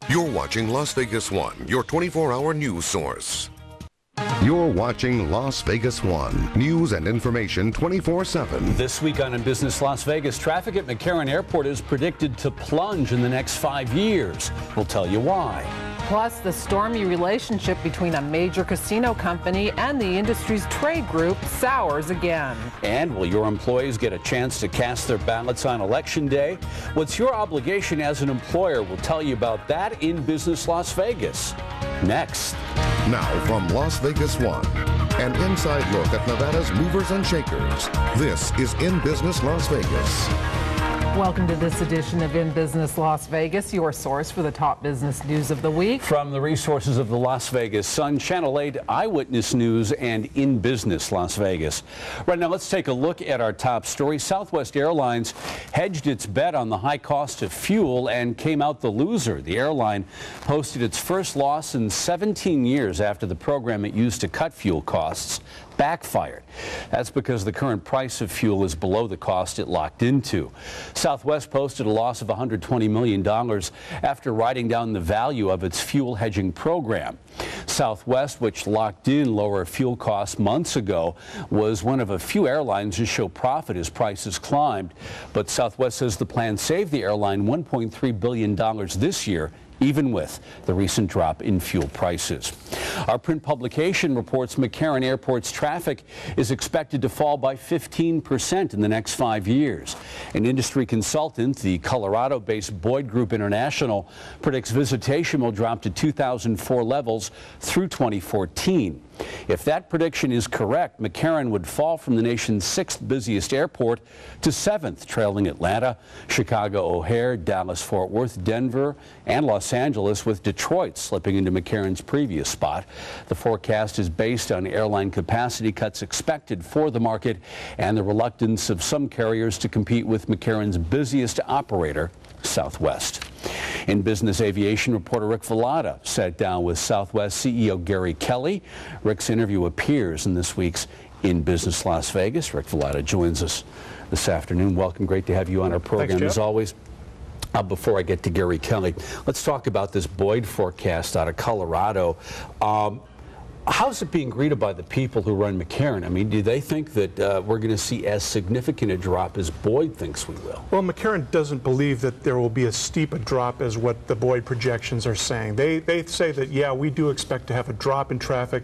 You're watching Las Vegas 1, your 24-hour news source. You're watching Las Vegas 1, news and information 24/7. This week on In Business Las Vegas, traffic at McCarran Airport is predicted to plunge in the next 5 years. We'll tell you why. Plus, the stormy relationship between a major casino company and the industry's trade group sours again. And will your employees get a chance to cast their ballots on Election Day? What's your obligation as an employer? We'll tell you about that in Business Las Vegas. Next. Now from Las Vegas 1, an inside look at Nevada's movers and shakers. This is In Business Las Vegas. Welcome to this edition of In Business Las Vegas, your source for the top business news of the week. From the resources of the Las Vegas Sun, Channel 8 Eyewitness News, and In Business Las Vegas. Right now, let's take a look at our top story. Southwest Airlines hedged its bet on the high cost of fuel and came out the loser. The airline posted its first loss in 17 years after the program it used to cut fuel costs backfired. That's because the current price of fuel is below the cost it locked into. Southwest posted a loss of $120 million after writing down the value of its fuel hedging program. Southwest, which locked in lower fuel costs months ago, was one of a few airlines to show profit as prices climbed. But Southwest says the plan saved the airline $1.3 billion this year, even with the recent drop in fuel prices. Our print publication reports McCarran Airport's traffic is expected to fall by 15% in the next 5 years. An industry consultant, the Colorado-based Boyd Group International, predicts visitation will drop to 2004 levels through 2014. If that prediction is correct, McCarran would fall from the nation's 6th busiest airport to 7th, trailing Atlanta, Chicago O'Hare, Dallas-Fort Worth, Denver, and Los Angeles, with Detroit slipping into McCarran's previous spot. The forecast is based on airline capacity cuts expected for the market and the reluctance of some carriers to compete with McCarran's busiest operator, Southwest. In business aviation, reporter Rick Vallada sat down with Southwest CEO Gary Kelly. Rick's interview appears in this week's In Business Las Vegas. Rick Vallada joins us this afternoon. Welcome. Great to have you on our program. Thanks, as always. Before I get to Gary Kelly, let's talk about this Boyd forecast out of Colorado. How's it being greeted by the people who run McCarran? I mean, do they think that we're going to see as significant a drop as Boyd thinks we will? Well, McCarran doesn't believe that there will be as steep a drop as what the Boyd projections are saying. They say that, yeah, we do expect to have a drop in traffic,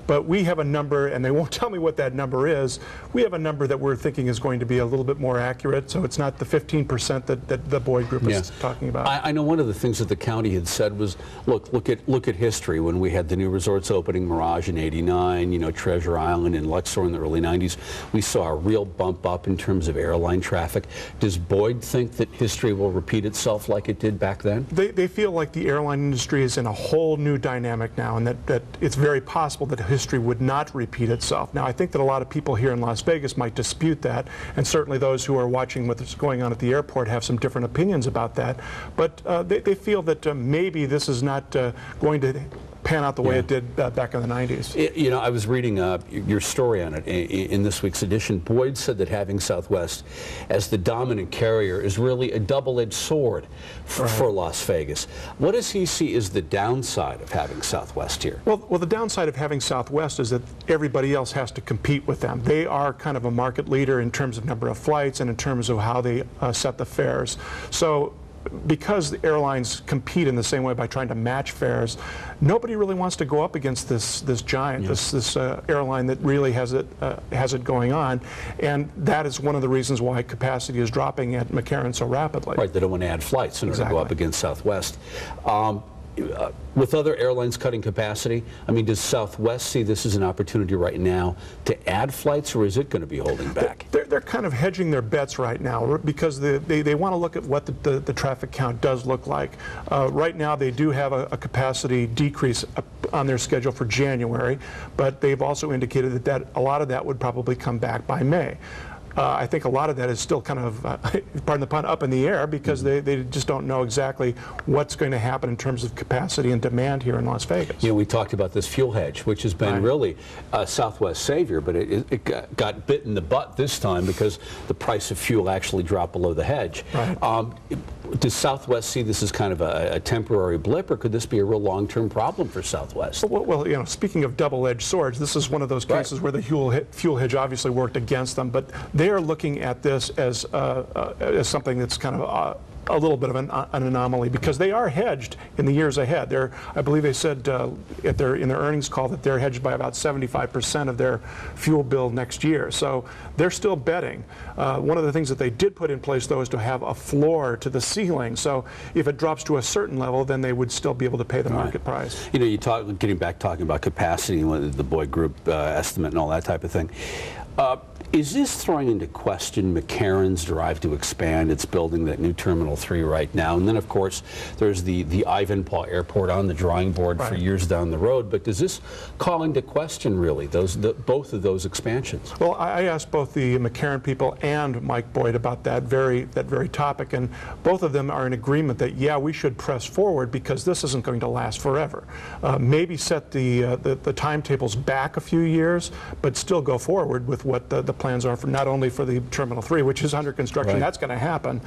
but we have a number, and they won't tell me what that number is. We have a number that we're thinking is going to be a little bit more accurate, so it's not the 15% that the Boyd Group is talking about. I know one of the things that the county had said was, look at history. When we had the new resorts opening, Mirage in '89, you know, Treasure Island and Luxor in the early '90s, we saw a real bump up in terms of airline traffic. Does Boyd think that history will repeat itself like it did back then? They feel like the airline industry is in a whole new dynamic now, and that it's very possible that history would not repeat itself. Now, I think that a lot of people here in Las Vegas might dispute that, and certainly those who are watching what's going on at the airport have some different opinions about that. But they feel that maybe this is not going to pan out the way it did back in the 90s. You know, I was reading your story on it in this week's edition. Boyd said that having Southwest as the dominant carrier is really a double-edged sword for Las Vegas. What does he see as the downside of having Southwest here? Well, the downside of having Southwest is that everybody else has to compete with them. They are kind of a market leader in terms of number of flights and in terms of how they set the fares. So because the airlines compete in the same way by trying to match fares, nobody really wants to go up against this giant, this airline that really has it going on, and that is one of the reasons why capacity is dropping at McCarran so rapidly. Right, they don't want to add flights in order to go up against Southwest. With other airlines cutting capacity, I mean, does Southwest see this as an opportunity right now to add flights, or is it going to be holding back? They're kind of hedging their bets right now because they want to look at what the traffic count does look like. Right now, they do have a capacity decrease on their schedule for January, but they've also indicated that a lot of that would probably come back by May. I think a lot of that is still kind of, pardon the pun, up in the air because they just don't know exactly what's going to happen in terms of capacity and demand here in Las Vegas. You know, we talked about this fuel hedge, which has been really a Southwest savior, but it got bit in the butt this time because the price of fuel actually dropped below the hedge. Does Southwest see this as kind of a temporary blip, or could this be a real long-term problem for Southwest? Well, you know, speaking of double-edged swords, this is one of those cases where the fuel hedge obviously worked against them, but they are looking at this as something that's kind of a little bit of an anomaly, because they are hedged in the years ahead. I believe they said in their earnings call that they're hedged by about 75% of their fuel bill next year. So they're still betting. One of the things that they did put in place, though, is to have a floor to the ceiling. So if it drops to a certain level, then they would still be able to pay the market price. You know, getting back talking about capacity, the Boyd Group estimate and all that type of thing. Is this throwing into question McCarran's drive to expand its building, that new Terminal 3 right now? And then, of course, there's the Ivanpah Airport on the drawing board for years down the road. But does this call into question, really, both of those expansions? Well, I asked both the McCarran people and Mike Boyd about that very topic, and both of them are in agreement that, yeah, we should press forward because this isn't going to last forever. Maybe set the timetables back a few years, but still go forward with what the plans are for not only for the Terminal 3, which is under construction, that's going to happen,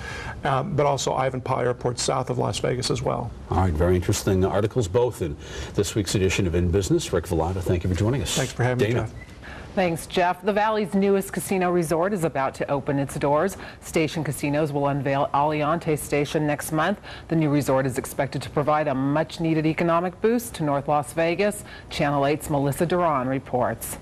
but also Ivanpah Airport south of Las Vegas as well. All right, very interesting articles both in this week's edition of In Business. Rick Vallata, thank you for joining us. Thanks for having me, Jeff. Thanks, Jeff. The Valley's newest casino resort is about to open its doors. Station Casinos will unveil Aliante Station next month. The new resort is expected to provide a much-needed economic boost to North Las Vegas. Channel 8's Melissa Duran reports.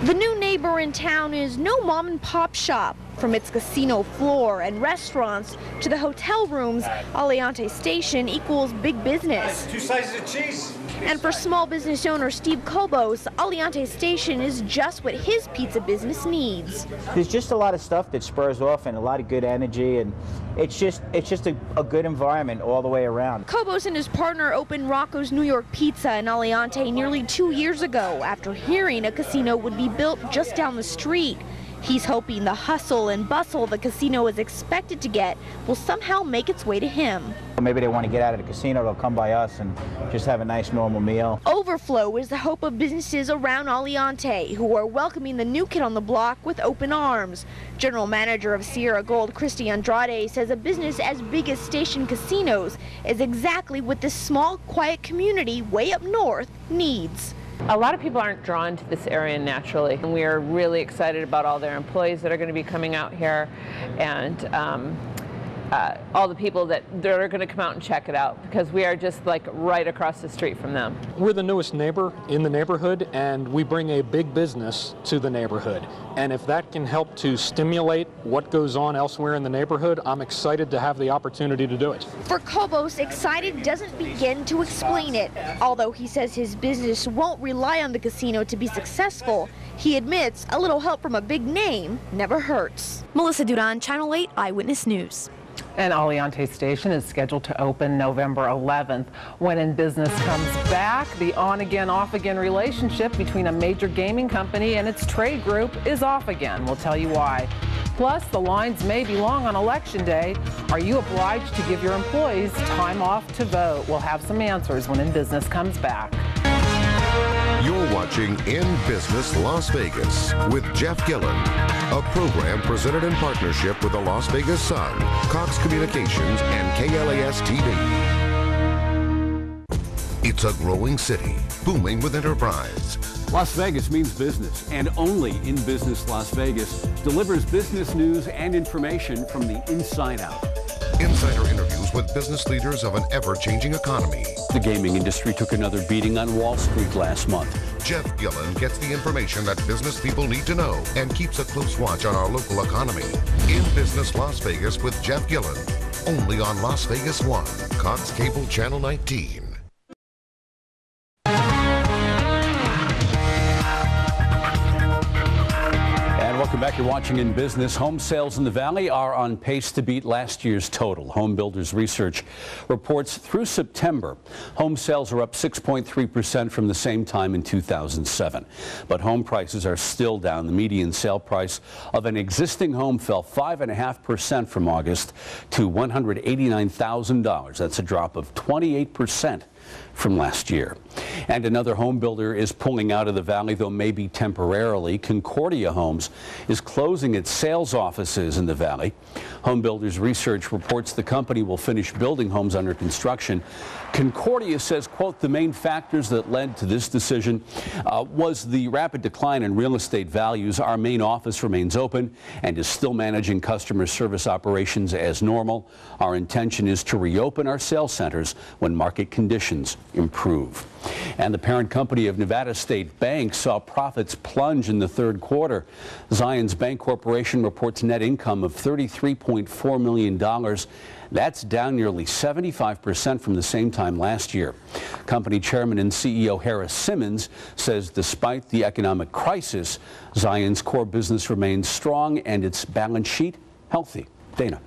The new neighbor in town is no mom and pop shop. From its casino floor and restaurants to the hotel rooms, Aliante Station equals big business. 2 slices of cheese. And for small business owner Steve Kobos, Aliante Station is just what his pizza business needs. There's just a lot of stuff that spurs off and a lot of good energy, and it's just a good environment all the way around. Kobos and his partner opened Rocco's New York Pizza in Aliante nearly 2 years ago after hearing a casino would be built just down the street. He's hoping the hustle and bustle the casino is expected to get will somehow make its way to him. Maybe they want to get out of the casino, they'll come by us and just have a nice normal meal. Overflow is the hope of businesses around Aliante, who are welcoming the new kid on the block with open arms. General Manager of Sierra Gold, Christy Andrade, says a business as big as Station Casinos is exactly what this small, quiet community way up north needs. A lot of people aren't drawn to this area naturally, and we are really excited about all their employees that are going to be coming out here, and all the people that are going to come out and check it out, because we are just like right across the street from them. We're the newest neighbor in the neighborhood, and we bring a big business to the neighborhood. And if that can help to stimulate what goes on elsewhere in the neighborhood, I'm excited to have the opportunity to do it. For Kobos, excited doesn't begin to explain it. Although he says his business won't rely on the casino to be successful, he admits a little help from a big name never hurts. Melissa Duran, Channel 8 Eyewitness News. And Aliante Station is scheduled to open November 11th. When In Business comes back, the on-again, off-again relationship between a major gaming company and its trade group is off again. We'll tell you why. Plus, the lines may be long on Election Day. Are you obliged to give your employees time off to vote? We'll have some answers when In Business comes back. You're watching In Business Las Vegas with Jeff Gillan, a program presented in partnership with the Las Vegas Sun, Cox Communications, and KLAS-TV. It's a growing city, booming with enterprise. Las Vegas means business, and only In Business Las Vegas delivers business news and information from the inside out. Insider interviews with business leaders of an ever-changing economy. The gaming industry took another beating on Wall Street last month. Jeff Gillan gets the information that business people need to know and keeps a close watch on our local economy. In Business Las Vegas with Jeff Gillan, only on Las Vegas 1, Cox Cable Channel 19. Welcome back. You're watching In Business. Home sales in the Valley are on pace to beat last year's total. Home Builders Research reports through September, home sales are up 6.3% from the same time in 2007. But home prices are still down. The median sale price of an existing home fell 5.5% from August to $189,000. That's a drop of 28% from last year. And another home builder is pulling out of the valley, though maybe temporarily. Concordia Homes is closing its sales offices in the valley. Home Builders Research reports the company will finish building homes under construction. Concordia says, quote, the main factors that led to this decision was the rapid decline in real estate values. Our main office remains open and is still managing customer service operations as normal. Our intention is to reopen our sales centers when market conditions improve. And the parent company of Nevada State Bank saw profits plunge in the third quarter. Zions Bank Corporation reports net income of $33.4 million. That's down nearly 75% from the same time last year. Company chairman and CEO Harris Simmons says despite the economic crisis, Zion's core business remains strong and its balance sheet healthy. Dana.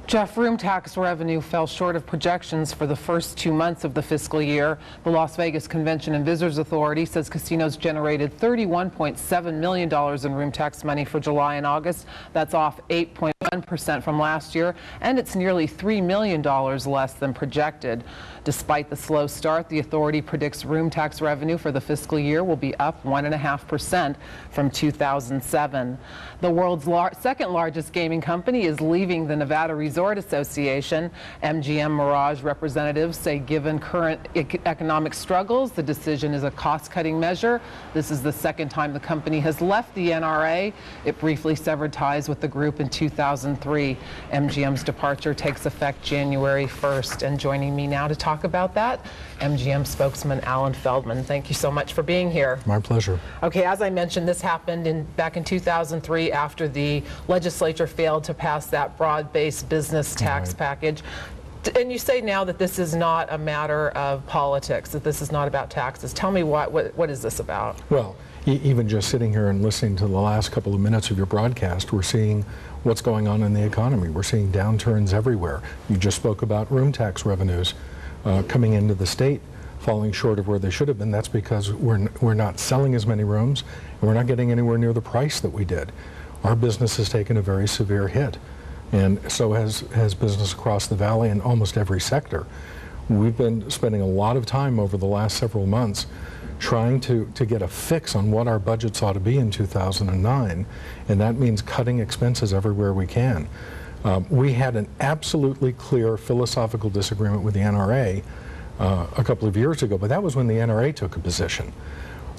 Jeff, room tax revenue fell short of projections for the first 2 months of the fiscal year. The Las Vegas Convention and Visitors Authority says casinos generated $31.7 million in room tax money for July and August. That's off 8.1% from last year, and it's nearly $3 million less than projected. Despite the slow start, the authority predicts room tax revenue for the fiscal year will be up 1.5% from 2007. The world's second largest gaming company is leaving the Nevada Resort Association. MGM Mirage representatives say given current economic struggles, the decision is a cost-cutting measure. This is the second time the company has left the NRA. It briefly severed ties with the group in 2003. MGM's departure takes effect January 1st. And joining me now to talk about that, MGM spokesman Alan Feldman. Thank you so much for being here. My pleasure. Okay, as I mentioned, this happened back in 2003 after the legislature failed to pass that broad-based business tax package. And you say now that this is not a matter of politics, that this is not about taxes. Tell me what is this about? Well, even just sitting here and listening to the last couple of minutes of your broadcast, we're seeing what's going on in the economy. We're seeing downturns everywhere. You just spoke about room tax revenues coming into the state, falling short of where they should have been. That's because we're not selling as many rooms, and we're not getting anywhere near the price that we did. Our business has taken a very severe hit, and so has business across the valley in almost every sector. We've been spending a lot of time over the last several months trying to get a fix on what our budgets ought to be in 2009, and that means cutting expenses everywhere we can. We had an absolutely clear philosophical disagreement with the NRA a couple of years ago, but that was when the NRA took a position.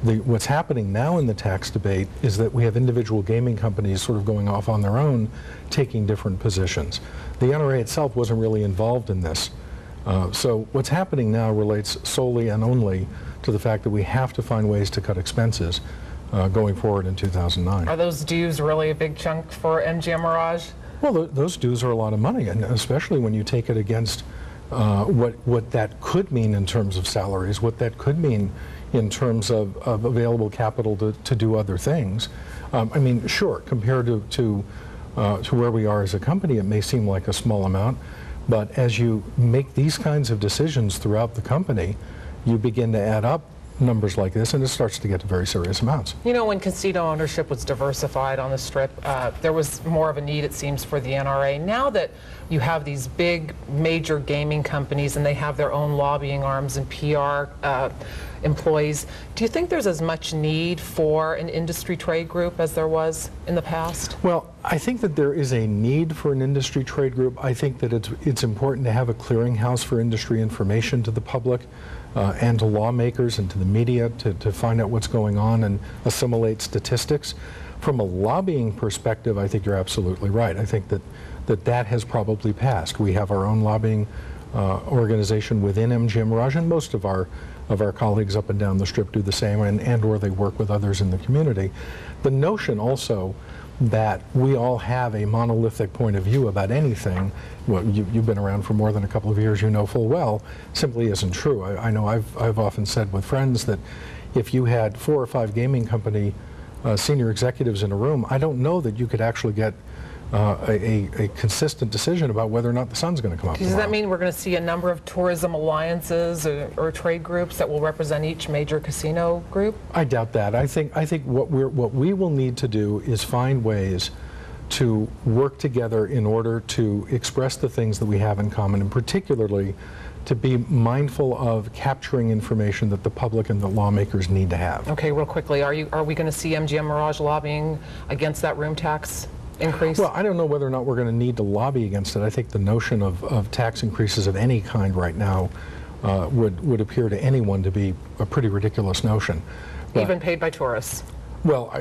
What's happening now in the tax debate is that we have individual gaming companies sort of going off on their own, taking different positions. The NRA itself wasn't really involved in this. So what's happening now relates solely and only to the fact that we have to find ways to cut expenses going forward in 2009. Are those dues really a big chunk for MGM Mirage? Well, those dues are a lot of money, and especially when you take it against what that could mean in terms of salaries, what that could mean in terms of available capital to do other things. I mean, sure, compared to where we are as a company, it may seem like a small amount, but as you make these kinds of decisions throughout the company, you begin to add up numbers like this, and it starts to get to very serious amounts. You know, when casino ownership was diversified on the Strip, there was more of a need, it seems, for the NRA. Now that you have these big, major gaming companies and they have their own lobbying arms and PR employees, do you think there's as much need for an industry trade group as there was in the past? Well, I think that there is a need for an industry trade group. I think that it's important to have a clearinghouse for industry information to the public. And to lawmakers and to the media to find out what's going on and assimilate statistics. From a lobbying perspective, I think you're absolutely right. I think that has probably passed. We have our own lobbying organization within MGM Mirage, and most of our colleagues up and down the Strip do the same, and or they work with others in the community. The notion also that we all have a monolithic point of view about anything, well, you've been around for more than a couple of years, you know full well, simply isn't true. I know I've often said with friends that if you had 4 or 5 gaming company senior executives in a room, I don't know that you could actually get a consistent decision about whether or not the sun's going to come up tomorrow. Does that mean we're going to see a number of tourism alliances or trade groups that will represent each major casino group? I doubt that. I think what we will need to do is find ways to work together in order to express the things that we have in common, and particularly to be mindful of capturing information that the public and the lawmakers need to have. Okay, real quickly, are we going to see MGM Mirage lobbying against that room tax increase? Well, I don't know whether or not we're going to need to lobby against it. I think the notion of tax increases of any kind right now would appear to anyone to be a pretty ridiculous notion. But, even paid by tourists. Well,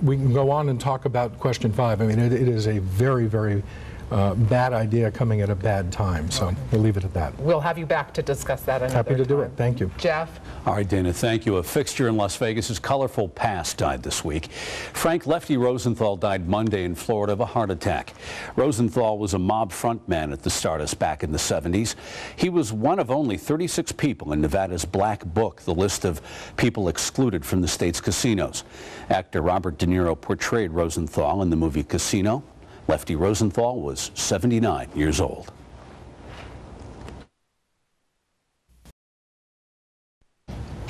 we can go on and talk about question 5. I mean, it is a very, very bad idea coming at a bad time, so we'll leave it at that. We'll have you back to discuss that another Happy to time. do it. Thank you. Jeff? All right, Dana, thank you. A fixture in Las Vegas's colorful past died this week. Frank Lefty Rosenthal died Monday in Florida of a heart attack. Rosenthal was a mob frontman at the Stardust back in the 70s. He was one of only 36 people in Nevada's Black Book, the list of people excluded from the state's casinos. Actor Robert De Niro portrayed Rosenthal in the movie Casino. Lefty Rosenthal was 79 years old.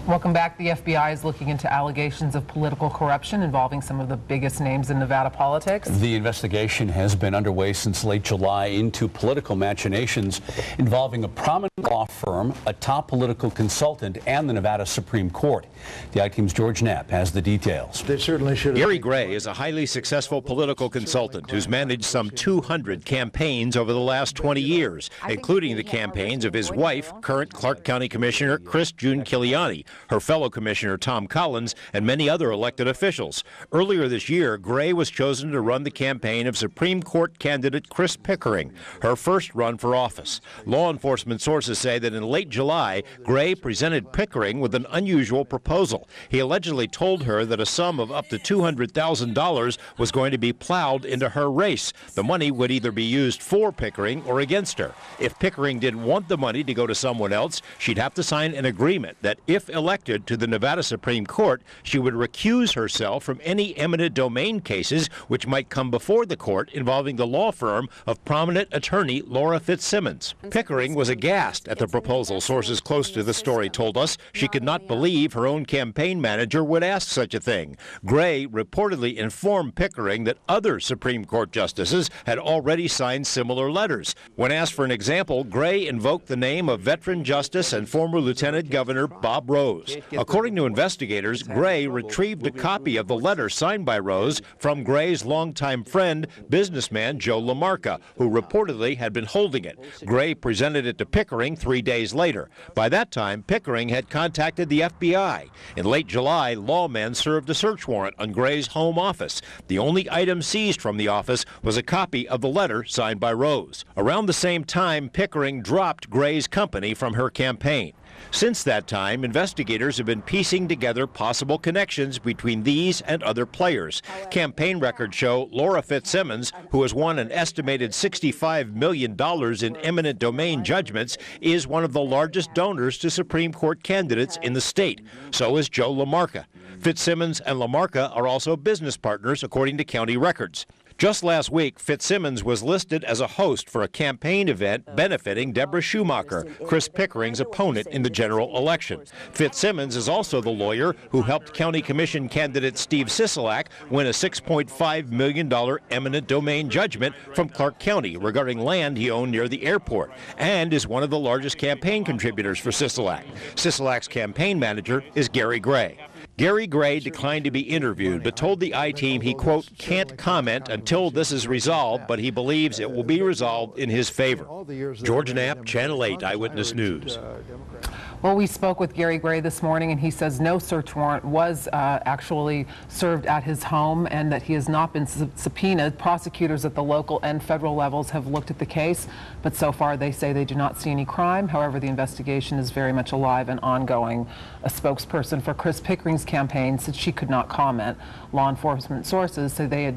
Welcome back. The FBI is looking into allegations of political corruption involving some of the biggest names in Nevada politics. The investigation has been underway since late July into political machinations involving a prominent law firm, a top political consultant, and the Nevada Supreme Court. The I-Team's George Knapp has the details. They certainly should. Gary Gray is a highly successful political consultant who's managed some 200 campaigns over the last 20 years, including the campaigns of his wife, current Clark County Commissioner Chris June Kiliani, her fellow Commissioner Tom Collins, and many other elected officials. Earlier this year, Gray was chosen to run the campaign of Supreme Court candidate Chris Pickering, her first run for office. Law enforcement sources say that in late July, Gray presented Pickering with an unusual proposal. He allegedly told her that a sum of up to $200,000 was going to be plowed into her race. The money would either be used for Pickering or against her. If Pickering didn't want the money to go to someone else, she'd have to sign an agreement that if elected to the Nevada Supreme Court, she would recuse herself from any eminent domain cases which might come before the court involving the law firm of prominent attorney Laura Fitzsimmons. Pickering was aghast at the proposal. Sources close to the story told us she could not believe her own campaign manager would ask such a thing. Gray reportedly informed Pickering that other Supreme Court justices had already signed similar letters. When asked for an example, Gray invoked the name of veteran justice and former Lieutenant Governor Bob Rose. According to investigators, Gray retrieved a copy of the letter signed by Rose from Gray's longtime friend, businessman Joe LaMarca, who reportedly had been holding it. Gray presented it to Pickering 3 days later. By that time, Pickering had contacted the FBI. In late July, lawmen served a search warrant on Gray's home office. The only item seized from the office was a copy of the letter signed by Rose. Around the same time, Pickering dropped Gray's company from her campaign. Since that time, investigators have been piecing together possible connections between these and other players. Campaign records show Laura Fitzsimmons, who has won an estimated $65 million in eminent domain judgments, is one of the largest donors to Supreme Court candidates in the state. So is Joe LaMarca. Fitzsimmons and LaMarca are also business partners, according to county records. Just last week, Fitzsimmons was listed as a host for a campaign event benefiting Deborah Schumacher, Chris Pickering's opponent in the general election. Fitzsimmons is also the lawyer who helped County Commission candidate Steve Sisolak win a $6.5 million eminent domain judgment from Clark County regarding land he owned near the airport, and is one of the largest campaign contributors for Sisolak. Sisolak's campaign manager is Gary Gray. Gary Gray declined to be interviewed, but told the I-Team he, quote, can't comment until this is resolved, but he believes it will be resolved in his favor. George Knapp, Channel 8 Eyewitness News. Well, we spoke with Gary Gray this morning, and he says no search warrant was actually served at his home and that he has not been subpoenaed. Prosecutors at the local and federal levels have looked at the case, but so far they say they do not see any crime. However, the investigation is very much alive and ongoing. A spokesperson for Chris Pickering's campaign said she could not comment. Law enforcement sources say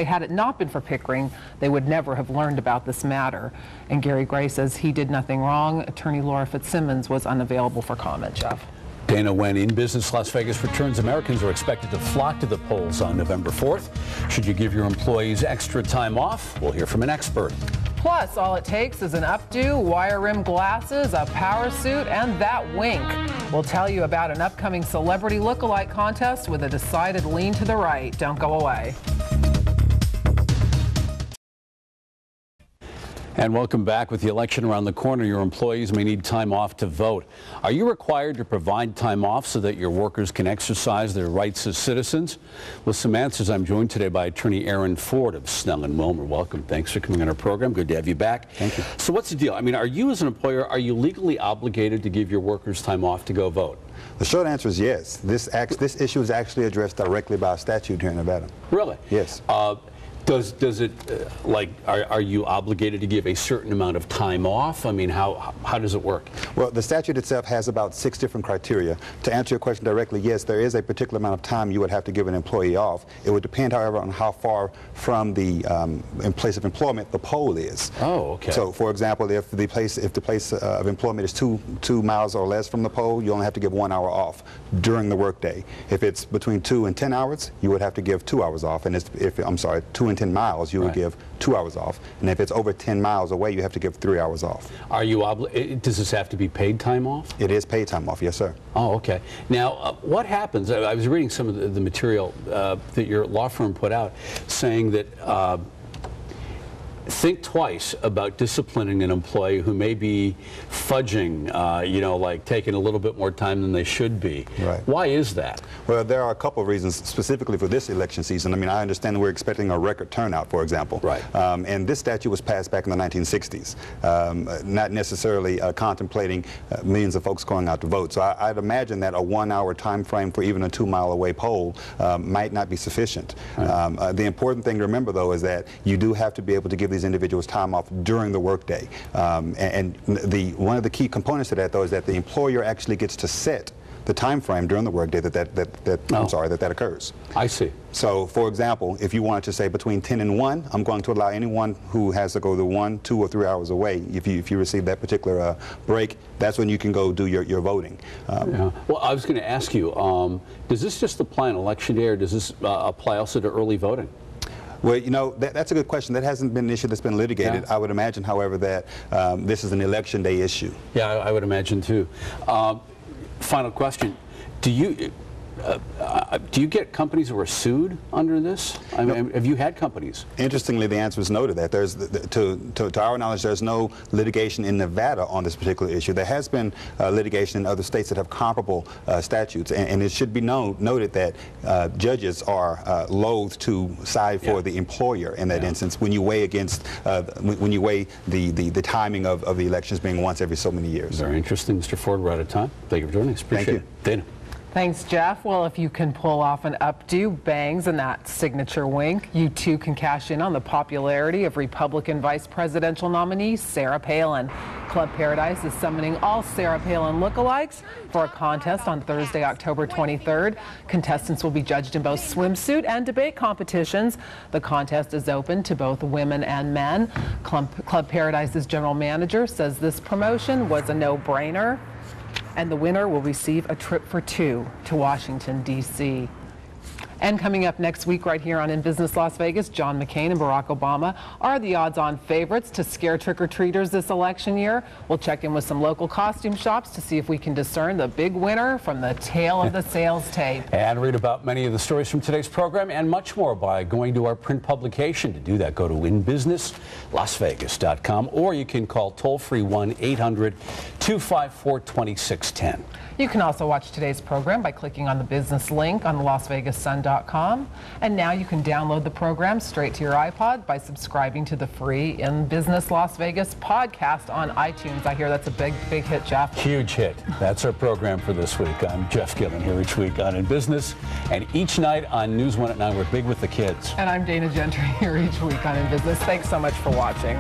had it not been for Pickering, they would never have learned about this matter. And Gary Gray says he did nothing wrong. Attorney Laura Fitzsimmons was unavailable for comment. Jeff. Dana, when In Business Las Vegas returns, Americans are expected to flock to the polls on November 4th. Should you give your employees extra time off? We'll hear from an expert. Plus, all it takes is an updo, wire-rimmed glasses, a power suit, and that wink. We'll tell you about an upcoming celebrity look-alike contest with a decided lean to the right. Don't go away. And welcome back. With the election around the corner, your employees may need time off to vote. Are you required to provide time off so that your workers can exercise their rights as citizens? With some answers, I'm joined today by attorney Aaron Ford of Snell and Wilmer. Welcome. Thanks for coming on our program. Good to have you back. Thank you. So what's the deal? I mean, are you as an employer, are you legally obligated to give your workers time off to go vote? The short answer is yes. This issue is actually addressed directly by statute here in Nevada. Really? Yes. Does it, are you obligated to give a certain amount of time off? I mean, how does it work? Well, the statute itself has about 6 different criteria. To answer your question directly, yes, there is a particular amount of time you would have to give an employee off. It would depend, however, on how far from the place of employment the poll is. Oh, okay. So, for example, if the place of employment is 2 miles or less from the poll, you only have to give 1 hour off during the workday. If it's between 2 and 10 hours, you would have to give 2 hours off. And if 2 and 10 miles, you would give 2 hours off. And if it's over 10 miles away, you have to give 3 hours off. Are you does this have to be paid time off? It is paid time off, yes, sir. Oh, okay. Now, what happens? I was reading some of the material that your law firm put out saying that think twice about disciplining an employee who may be fudging, like taking a little bit more time than they should be. Right. Why is that? Well, there are a couple of reasons specifically for this election season. I mean, I understand we're expecting a record turnout, for example. Right. And this statute was passed back in the 1960s, not necessarily contemplating millions of folks going out to vote. So I'd imagine that a 1 hour time frame for even a 2 mile away poll might not be sufficient. Right. The important thing to remember, though, is that you do have to be able to give these individuals time off during the workday. And one of the key components to that, though, is that the employer actually gets to set the time frame during the workday that occurs. I see. So, for example, if you wanted to say between 10 and 1, I'm going to allow anyone who has to go to 1, 2, or 3 hours away. If you receive that particular break, that's when you can go do your voting. Yeah. Well, I was going to ask you, does this just apply on election day, or does this apply also to early voting? Well, that's a good question. That hasn't been an issue that's been litigated. Yeah. I would imagine, however, that this is an election day issue. Yeah, I would imagine too. Final question: do you get companies who are sued under this? I mean, have you had companies? Interestingly, the answer is no to that. There's, to our knowledge, there's no litigation in Nevada on this particular issue. There has been litigation in other states that have comparable statutes, and it should be noted that judges are loath to side for the employer in that instance when you weigh against when you weigh the timing of the elections being once every so many years. Very interesting, Mr. Ford. We're out of time. Thank you for joining us. Appreciate it. Dana. Thanks, Jeff. Well, if you can pull off an updo, bangs, and that signature wink, you too can cash in on the popularity of Republican vice presidential nominee Sarah Palin. Club Paradise is summoning all Sarah Palin lookalikes for a contest on Thursday, October 23rd. Contestants will be judged in both swimsuit and debate competitions. The contest is open to both women and men. Club Paradise's general manager says this promotion was a no-brainer, and the winner will receive a trip for 2 to Washington, D.C. And coming up next week right here on In Business Las Vegas, John McCain and Barack Obama are the odds-on favorites to scare trick-or-treaters this election year. We'll check in with some local costume shops to see if we can discern the big winner from the tail of the sales tape. And read about many of the stories from today's program and much more by going to our print publication. To do that, go to inbusinesslasvegas.com, or you can call toll-free 1-800-254-2610. You can also watch today's program by clicking on the business link on thelasvegassun.com. And now you can download the program straight to your iPod by subscribing to the free In Business Las Vegas podcast on iTunes. I hear that's a big hit, Jeff. Huge hit. That's our program for this week. I'm Jeff Gillan here each week on In Business, and each night on News 1 at 9, we're big with the kids. And I'm Dana Gentry here each week on In Business. Thanks so much for watching.